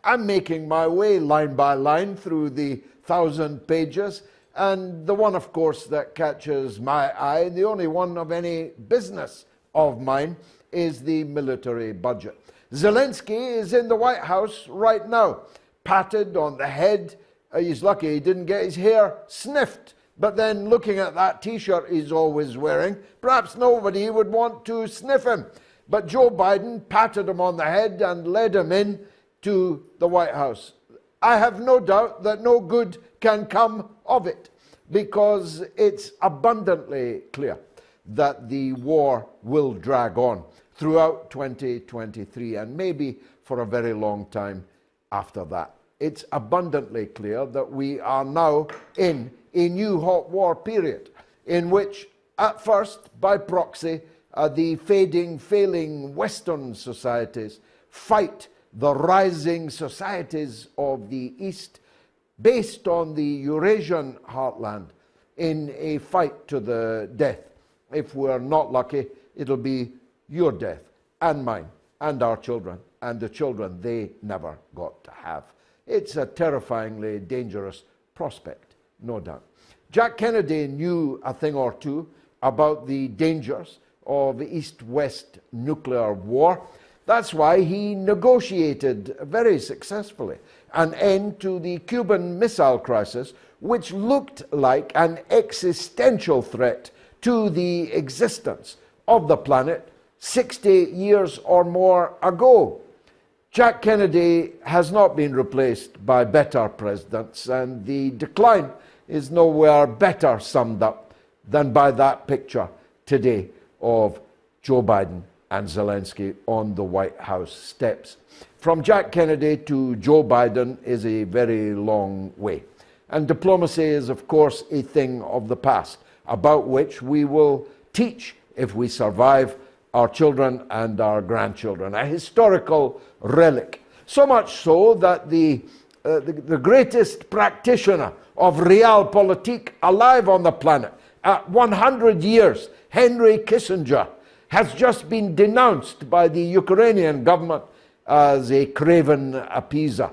I'm making my way line by line through the 1,000 pages, and the one, of course, that catches my eye, the only one of any business of mine, is the military budget. Zelensky is in the White House right now, patted on the head. He's lucky he didn't get his hair sniffed. But then looking at that T-shirt he's always wearing, perhaps nobody would want to sniff him. But Joe Biden patted him on the head and led him in to the White House. I have no doubt that no good can come of it, because it's abundantly clear that the war will drag on throughout 2023 and maybe for a very long time after that. It's abundantly clear that we are now in a new hot war period in which, at first, by proxy, the failing Western societies fight the rising societies of the East based on the Eurasian heartland in a fight to the death. If we're not lucky, it'll be your death and mine and our children and the children they never got to have. It's a terrifyingly dangerous prospect, no doubt. Jack Kennedy knew a thing or two about the dangers of East-West nuclear war. That's why he negotiated very successfully an end to the Cuban Missile Crisis, which looked like an existential threat to the existence of the planet 60 years or more ago. Jack Kennedy has not been replaced by better presidents, and the decline is nowhere better summed up than by that picture today of Joe Biden and Zelensky on the White House steps. From Jack Kennedy to Joe Biden is a very long way. And diplomacy is, of course, a thing of the past, about which we will teach, if we survive, our children and our grandchildren. A historical relic. So much so that the greatest practitioner of realpolitik alive on the planet, at 100 years, Henry Kissinger, has just been denounced by the Ukrainian government as a craven appeaser.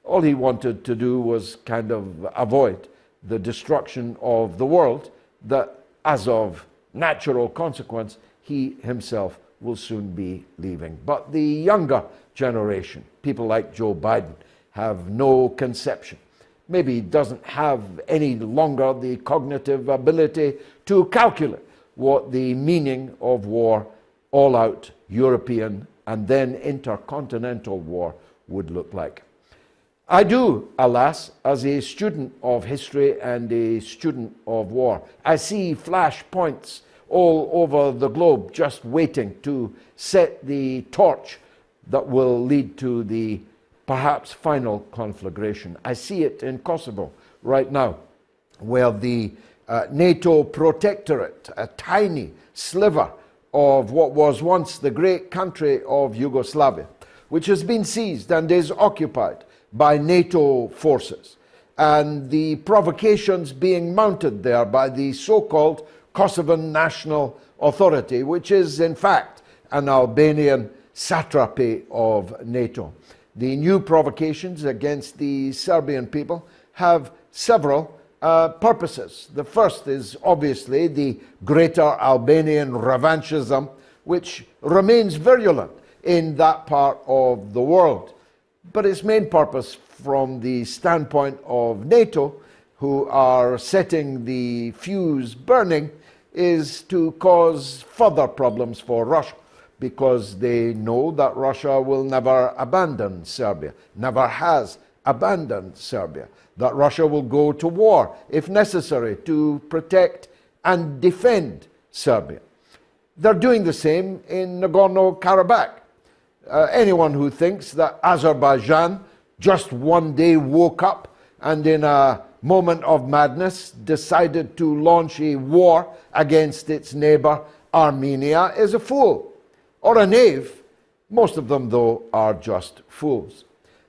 All he wanted to do was kind of avoid the destruction of the world that, as of natural consequence, he himself will soon be leaving. But the younger generation, people like Joe Biden, have no conception. Maybe he doesn't have any longer the cognitive ability to calculate what the meaning of war, all-out European and then intercontinental war, would look like. I do, alas, as a student of history and a student of war, I see flashpoints all over the globe just waiting to set the torch that will lead to the perhaps final conflagration. I see it in Kosovo right now, where the NATO protectorate, a tiny sliver of what was once the great country of Yugoslavia, which has been seized and is occupied by NATO forces, and the provocations being mounted there by the so-called Kosovan National Authority, which is in fact an Albanian satrapy of NATO. The new provocations against the Serbian people have several purposes. The first is obviously the greater Albanian revanchism, which remains virulent in that part of the world. But its main purpose from the standpoint of NATO, who are setting the fuse burning, is to cause further problems for Russia, because they know that Russia will never abandon Serbia, never has abandoned Serbia, that Russia will go to war if necessary to protect and defend Serbia. They're doing the same in Nagorno-Karabakh. Anyone who thinks that Azerbaijan just one day woke up and in a moment of madness decided to launch a war against its neighbor Armenia is a fool or a knave. Most of them, though, are just fools.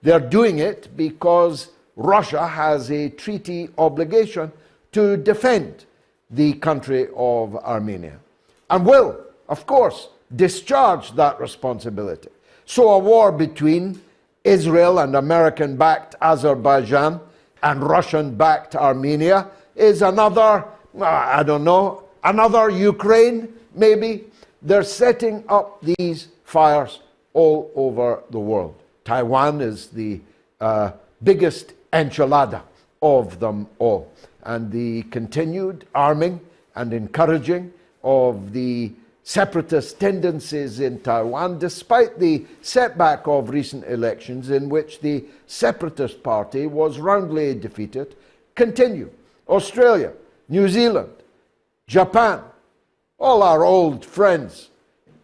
They're doing it because Russia has a treaty obligation to defend the country of Armenia and will, of course, discharge that responsibility. So a war between Israel and American-backed Azerbaijan and Russian-backed Armenia is another, I don't know, another Ukraine maybe. They're setting up these fires all over the world. Taiwan is the biggest enchilada of them all. And the continued arming and encouraging of the separatist tendencies in Taiwan, despite the setback of recent elections in which the separatist party was roundly defeated, continue. Australia, New Zealand, Japan, all our old friends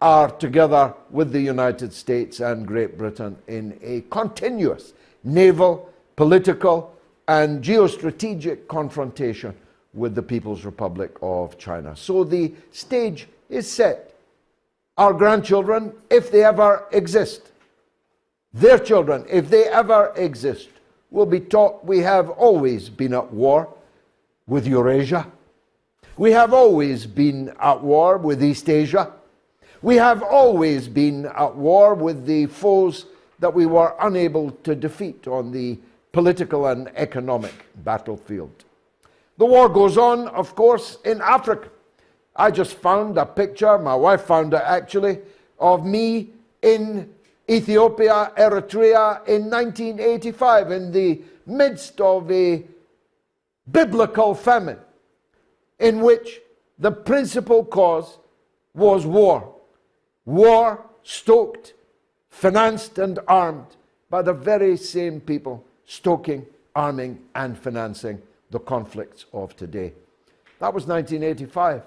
are together with the United States and Great Britain in a continuous naval, political, and geostrategic confrontation with the People's Republic of China. So the stage is set. Our grandchildren, if they ever exist, their children, if they ever exist, will be taught we have always been at war with Eurasia. We have always been at war with East Asia. We have always been at war with the foes that we were unable to defeat on the political and economic battlefield. The war goes on, of course, in Africa. I just found a picture, my wife found it actually, of me in Ethiopia, Eritrea in 1985 in the midst of a biblical famine in which the principal cause was war. War stoked, financed and armed by the very same people stoking, arming and financing the conflicts of today. That was 1985.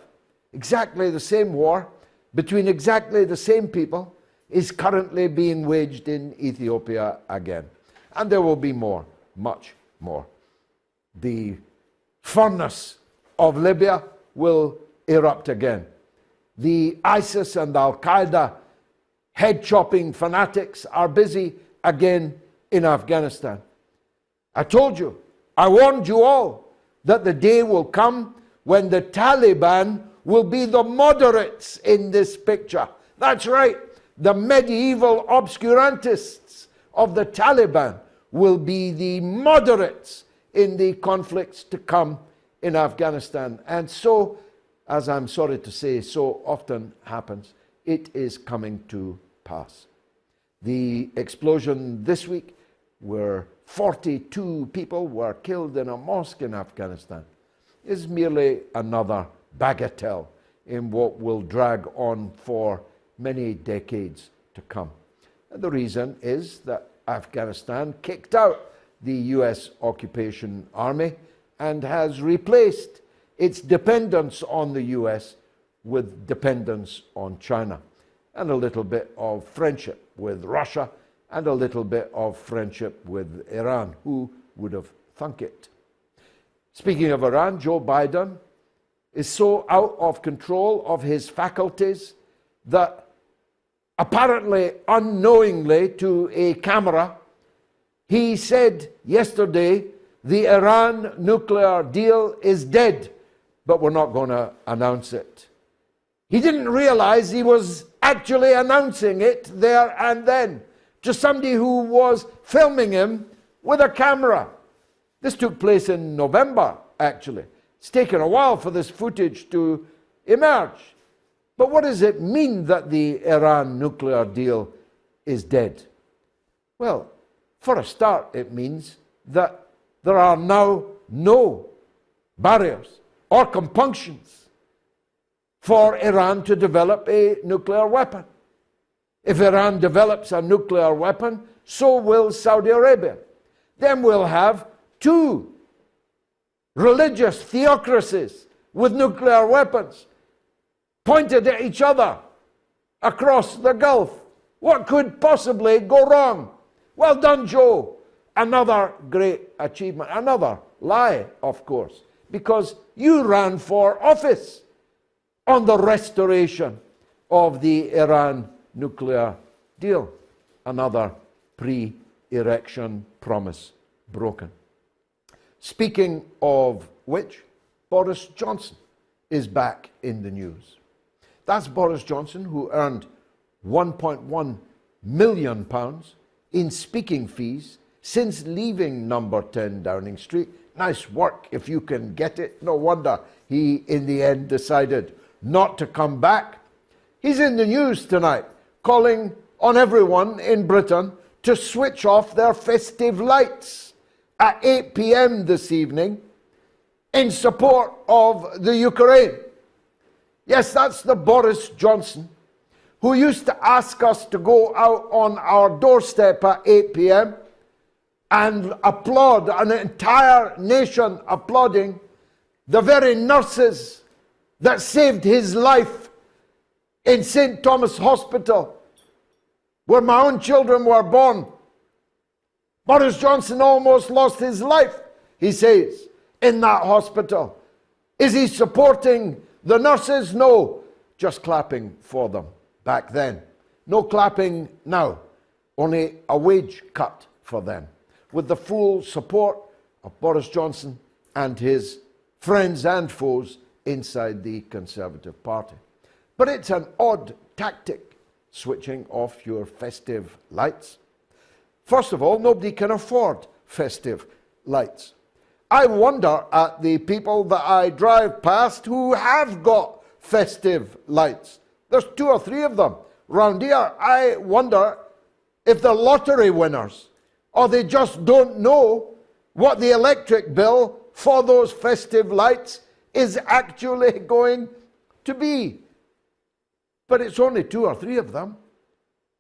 Exactly the same war between exactly the same people is currently being waged in Ethiopia again. And there will be more, much more. The furnace of Libya will erupt again. The ISIS and Al-Qaeda head-chopping fanatics are busy again in Afghanistan. I told you, I warned you all that the day will come when the Taliban will be the moderates in this picture. That's right, the medieval obscurantists of the Taliban will be the moderates in the conflicts to come in Afghanistan. And so, as I'm sorry to say, so often happens, it is coming to pass. The explosion this week where 42 people were killed in a mosque in Afghanistan is merely another bagatelle in what will drag on for many decades to come. And the reason is that Afghanistan kicked out the US occupation army and has replaced its dependence on the US with dependence on China, and a little bit of friendship with Russia, and a little bit of friendship with Iran. Who would have thunk it? Speaking of Iran, Joe Biden is so out of control of his faculties that apparently unknowingly to a camera, he said yesterday, the Iran nuclear deal is dead, but we're not going to announce it. He didn't realize he was actually announcing it there and then to somebody who was filming him with a camera. This took place in November, actually. It's taken a while for this footage to emerge. But what does it mean that the Iran nuclear deal is dead? Well, for a start, it means that there are now no barriers or compunctions for Iran to develop a nuclear weapon. If Iran develops a nuclear weapon, so will Saudi Arabia. Then we'll have two religious theocracies with nuclear weapons pointed at each other across the Gulf. What could possibly go wrong? Well done, Joe. Another great achievement. Another lie, of course, because you ran for office on the restoration of the Iran nuclear deal. Another pre-election promise broken. Speaking of which, Boris Johnson is back in the news. That's Boris Johnson, who earned £1.1 million in speaking fees since leaving number 10 Downing Street. Nice work if you can get it. No wonder he, in the end, decided not to come back. He's in the news tonight, calling on everyone in Britain to switch off their festive lights at 8 p.m. this evening in support of the Ukraine. Yes, that's the Boris Johnson who used to ask us to go out on our doorstep at 8 p.m. and applaud, an entire nation applauding the very nurses that saved his life in St. Thomas Hospital, where my own children were born. Boris Johnson almost lost his life, he says, in that hospital. Is he supporting the nurses? No, just clapping for them back then. No clapping now, only a wage cut for them, with the full support of Boris Johnson and his friends and foes inside the Conservative Party. But it's an odd tactic, switching off your festive lights. First of all, nobody can afford festive lights. I wonder at the people that I drive past who have got festive lights. There's 2 or 3 of them round here. I wonder if they're lottery winners, or they just don't know what the electric bill for those festive lights is actually going to be. But it's only 2 or 3 of them.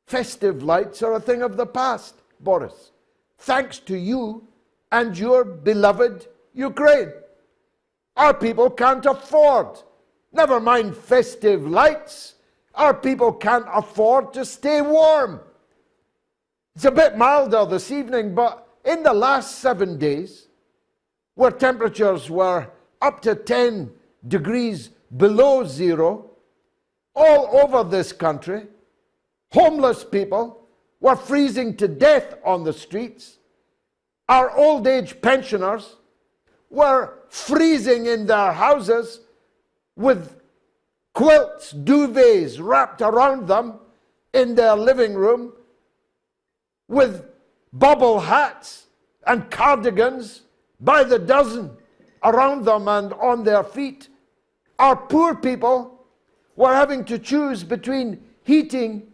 Festive lights are a thing of the past, Boris, thanks to you and your beloved Ukraine. Our people can't afford, never mind festive lights, our people can't afford to stay warm. It's a bit milder this evening, but in the last 7 days, where temperatures were up to 10 degrees below zero, all over this country, homeless people were freezing to death on the streets. Our old age pensioners were freezing in their houses with quilts, duvets wrapped around them in their living room, with bubble hats and cardigans by the dozen around them and on their feet. Our poor people were having to choose between heating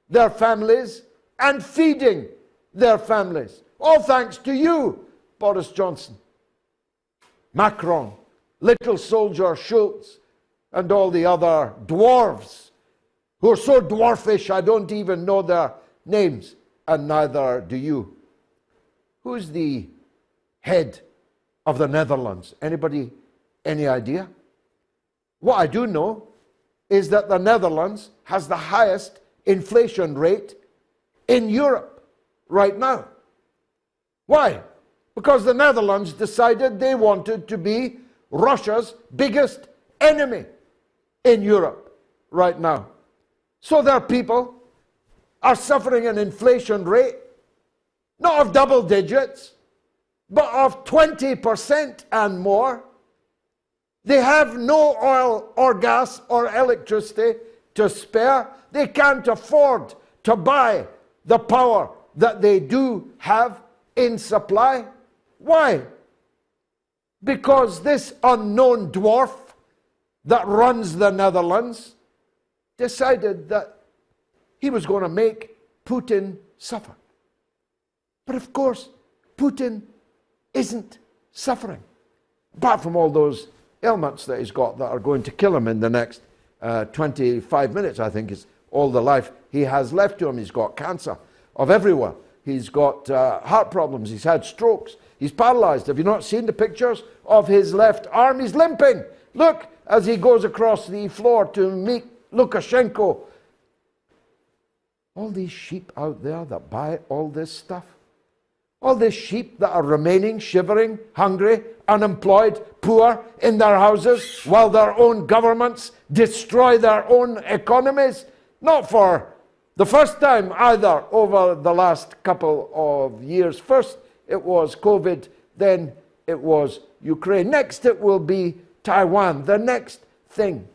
their families and feeding their families. All thanks to you, Boris Johnson, Macron, little soldier Schulz, and all the other dwarves who are so dwarfish I don't even know their names, and neither do you. Who's the head of the Netherlands? Anybody, any idea? What I do know is that the Netherlands has the highest inflation rate in Europe right now. Why? Because the Netherlands decided they wanted to be Russia's biggest enemy in Europe right now. So their people are suffering an inflation rate, not of double digits, but of 20% and more. They have no oil or gas or electricity to spare. They can't afford to buy the power that they do have in supply. Why? Because this unknown dwarf that runs the Netherlands decided that he was going to make Putin suffer. But of course, Putin isn't suffering, apart from all those ailments that he's got that are going to kill him in the next 25 minutes, I think, is all the life he has left to him. He's got cancer of everywhere. He's got heart problems. He's had strokes. He's paralyzed. Have you not seen the pictures of his left arm? He's limping. Look, as he goes across the floor to meet Lukashenko. All these sheep out there that buy all this stuff, all these sheep that are remaining shivering, hungry, unemployed, poor in their houses, while their own governments destroy their own economies, not for the first time either over the last couple of years. First it was COVID, then it was Ukraine. Next it will be Taiwan. The next thing.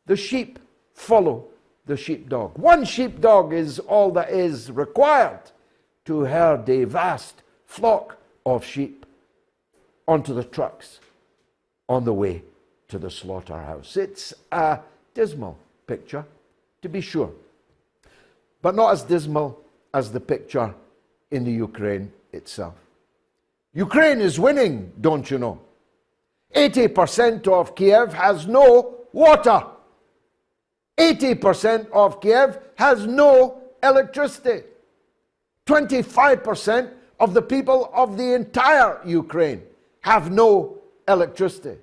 The sheep follow the sheepdog. One sheepdog is all that is required to herd a vast flock of sheep onto the trucks on the way to the slaughterhouse. It's a dismal picture, to be sure, but not as dismal as the picture in the Ukraine itself. Ukraine is winning, don't you know? 80% of Kiev has no water. 80% of Kiev has no electricity. 25% of the people of the entire Ukraine have no electricity.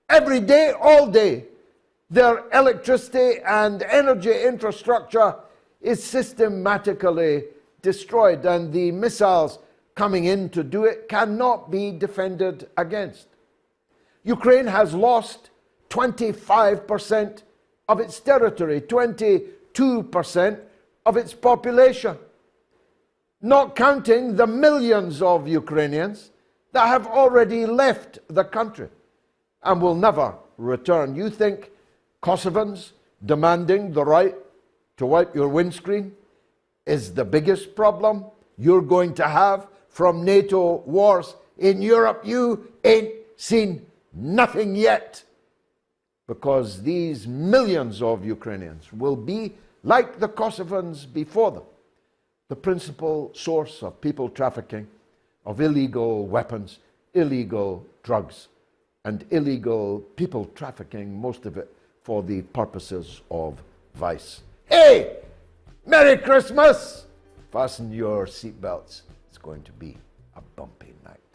Every day, all day, their electricity and energy infrastructure is systematically destroyed, and the missiles coming in to do it cannot be defended against. Ukraine has lost 25% of its territory, 22% of its population, not counting the millions of Ukrainians that have already left the country and will never return. You think Kosovans demanding the right to wipe your windscreen is the biggest problem you're going to have from NATO wars in Europe? You ain't seen nothing yet, because these millions of Ukrainians will be, like the Kosovans before them, the principal source of people trafficking, of illegal weapons, illegal drugs, and illegal people trafficking, most of it for the purposes of vice. Hey! Merry Christmas! Fasten your seatbelts. It's going to be a bumpy night.